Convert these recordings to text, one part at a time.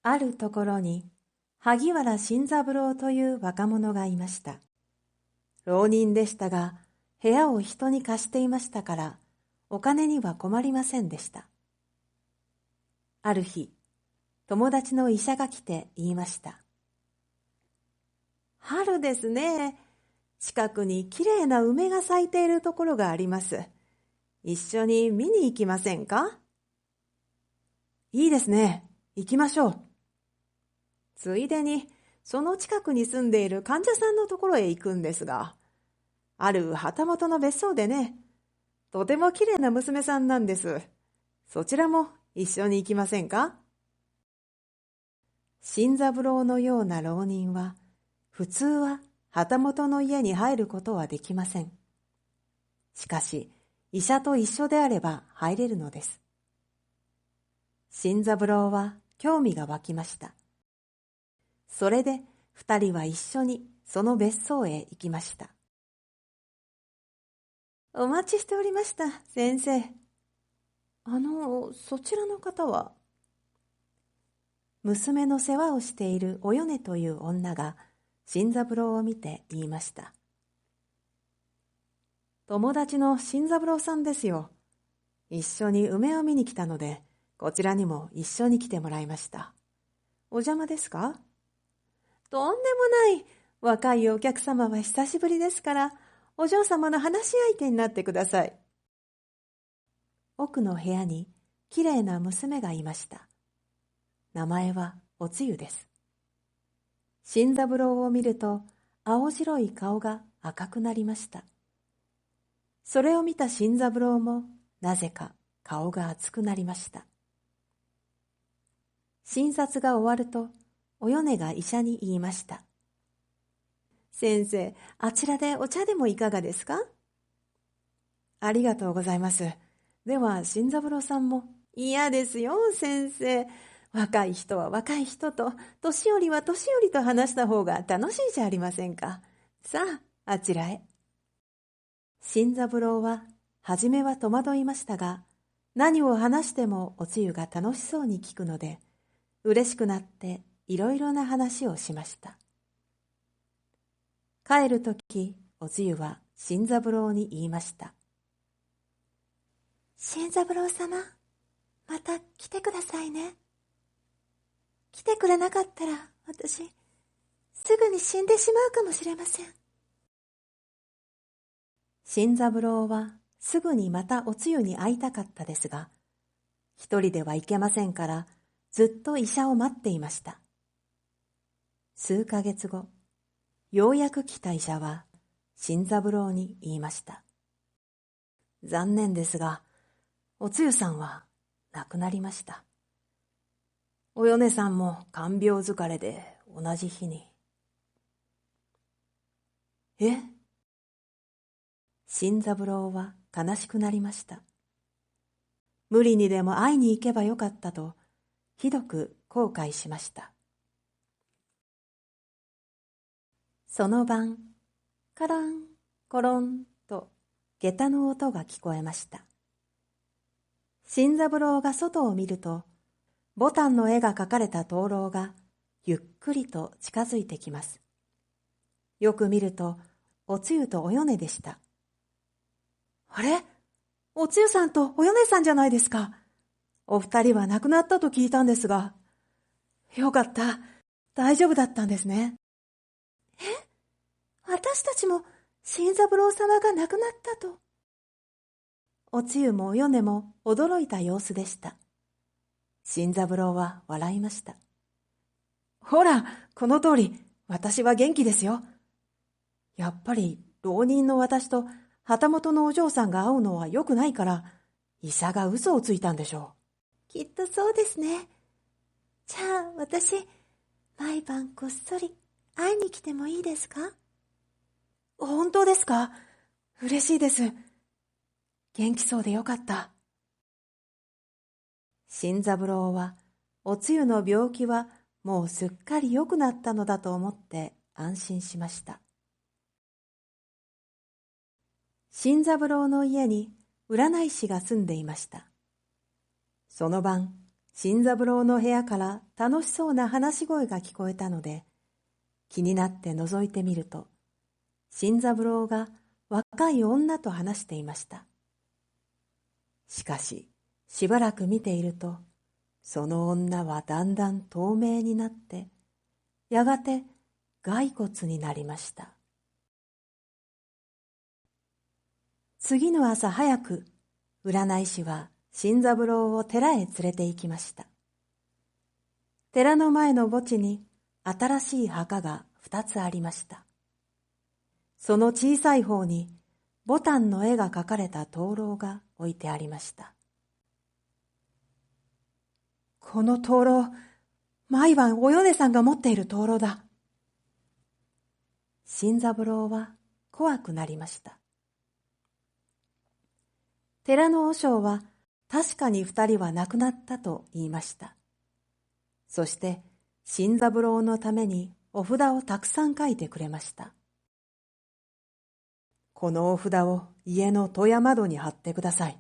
あるところに萩原新三郎という若者がいました。浪人でしたが、部屋を人に貸していましたから、お金には困りませんでした。ある日、友達の医者が来て言いました。春ですね。近くにきれいな梅が咲いているところがあります。一緒に見に行きませんか？いいですね。行きましょう。ついでに、その近くに住んでいる患者さんのところへ行くんですが、ある旗本の別荘でね、とてもきれいな娘さんなんです。そちらも一緒に行きませんか？新三郎のような浪人は、普通は旗本の家に入ることはできません。しかし、医者と一緒であれば入れるのです。新三郎は興味が湧きました。それで二人は一緒にその別荘へ行きました。お待ちしておりました、先生。そちらの方は？娘の世話をしているおよねという女が新三郎を見て言いました。友達の新三郎さんですよ。一緒に梅を見に来たので、こちらにも一緒に来てもらいました。お邪魔ですか？とんでもない。若いお客様は久しぶりですから、お嬢様の話し相手になってください。奥の部屋にきれいな娘がいました。名前はおつゆです。新三郎を見ると青白い顔が赤くなりました。それを見た新三郎もなぜか顔が熱くなりました。診察が終わるとおよねが医者に言いました。先生、あちらでお茶でもいかがですか？ありがとうございます。では新三郎さんも。嫌ですよ、先生。若い人は若い人と、年寄りは年寄りと話した方が楽しいじゃありませんか。さあ、あちらへ。新三郎は、はじめは戸惑いましたが、何を話してもおつゆが楽しそうに聞くので、嬉しくなっていろいろな話をしました。帰るとき、おつゆは新三郎に言いました。新三郎様、また来てくださいね。来てくれなかったら、私、すぐに死んでしまうかもしれません。新三郎はすぐにまたおつゆに会いたかったですが、一人ではいけませんから、ずっと医者を待っていました。数ヶ月後、ようやく来た医者は、新三郎に言いました。残念ですが、おつゆさんは亡くなりました。およねさんも看病疲れで同じ日に。え？新三郎は悲しくなりました。無理にでも会いに行けばよかったと、ひどく後悔しました。その晩、カラン、コロンと下駄の音が聞こえました。新三郎が外を見ると、ボタンの絵が描かれた灯籠がゆっくりと近づいてきます。よく見ると、おつゆとおよねでした。あれ？おつゆさんとおよねさんじゃないですか。お二人は亡くなったと聞いたんですが。よかった。大丈夫だったんですね。え？私たちも新三郎様が亡くなったと。おつゆもおよねも驚いた様子でした。新三郎は笑いました。ほら、この通り、私は元気ですよ。やっぱり浪人の私と旗本のお嬢さんが会うのは良くないから、医者が嘘をついたんでしょう。きっとそうですね。じゃあ私、毎晩こっそり会いに来てもいいですか？本当ですか？嬉しいです。元気そうでよかった。新三郎は、おつゆの病気はもうすっかり良くなったのだと思って安心しました。新三郎の家に占い師が住んでいました。その晩、新三郎の部屋から楽しそうな話し声が聞こえたので、気になって覗いてみると、新三郎が若い女と話していました。しかし、しばらく見ていると、その女はだんだん透明になって、やがて骸骨になりました。次の朝早く、占い師は新三郎を寺へ連れて行きました。寺の前の墓地に新しい墓が2つありました。その小さい方に牡丹の絵が描かれた灯籠が置いてありました。この灯籠、毎晩お米さんが持っている灯籠だ。新三郎は怖くなりました。寺の和尚は確かに2人は亡くなったと言いました。そして新三郎のためにお札をたくさん書いてくれました。このお札を家の戸や窓に貼ってください。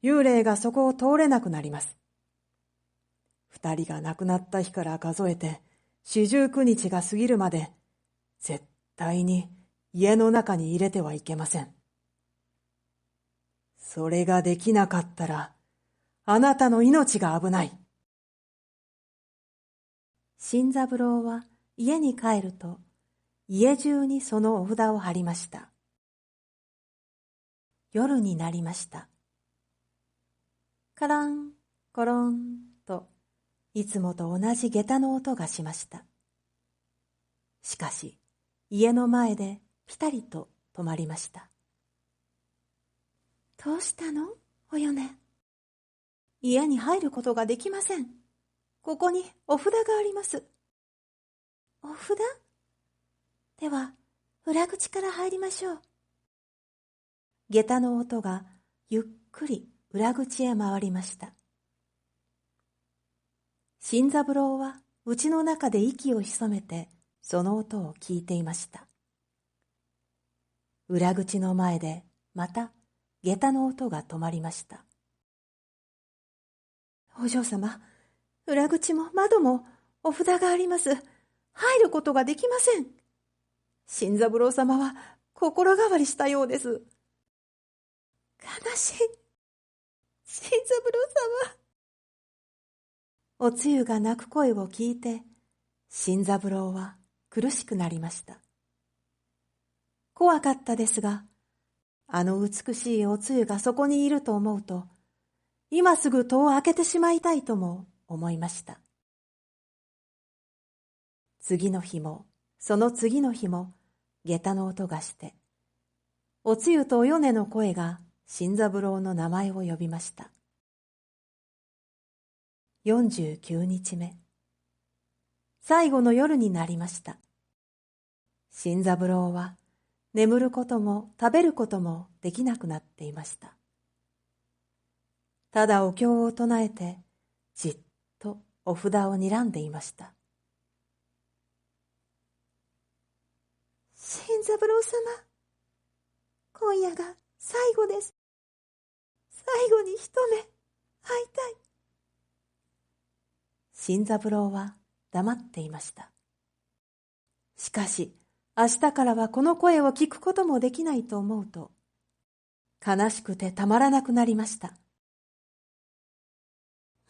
幽霊がそこを通れなくなります。2人が亡くなった日から数えて49日が過ぎるまで絶対に家の中に入れてはいけません。それができなかったらあなたの命が危ない。新三郎は家に帰ると家中にそのお札を貼りました。夜になりました。カランコロンといつもと同じ下駄の音がしました。しかし家の前でピタリと止まりました。どうしたの、お米。家に入ることができません。ここにお札があります。お札？では裏口から入りましょう。下駄の音がゆっくり裏口へ回りました。新三郎は家の中で息を潜めてその音を聞いていました。裏口の前でまた下駄の音が止まりました。お嬢様、裏口も窓もお札があります。入ることができません。新三郎様は心変わりしたようです。悲しい。新三郎様。おつゆが泣く声を聞いて、新三郎は苦しくなりました。怖かったですが、あの美しいおつゆがそこにいると思うと、今すぐ戸を開けてしまいたいとも思いました。次の日も、その次の日も、下駄の音がして、おつゆとお米の声が新三郎の名前を呼びました。49日目。最後の夜になりました。新三郎は眠ることも食べることもできなくなっていました。ただお経を唱えてじっとお札を睨んでいました。新三郎様、今夜が最後です。最後に一目会いたい。新三郎は黙っていました。しかし、明日からはこの声を聞くこともできないと思うと、悲しくてたまらなくなりました。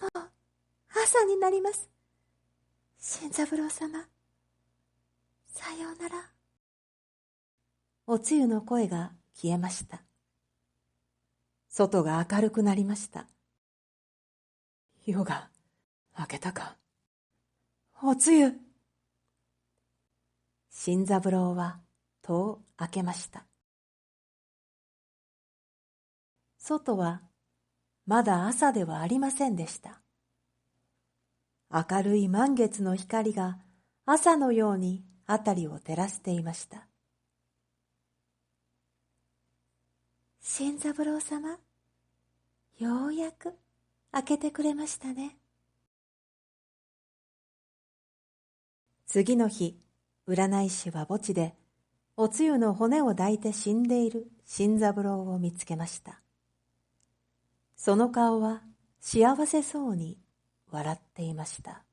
もう朝になります。新三郎様、さようなら。おつゆの声が消えました。外が明るくなりました。夜が明けたか。おつゆ。新三郎は戸を開けました。外はまだ朝ではありませんでした。明るい満月の光が朝のようにあたりを照らしていました。新三郎様、ようやく開けてくれましたね。次の日、占い師は墓地でおつゆの骨を抱いて死んでいる新三郎を見つけました。その顔は幸せそうに笑っていました。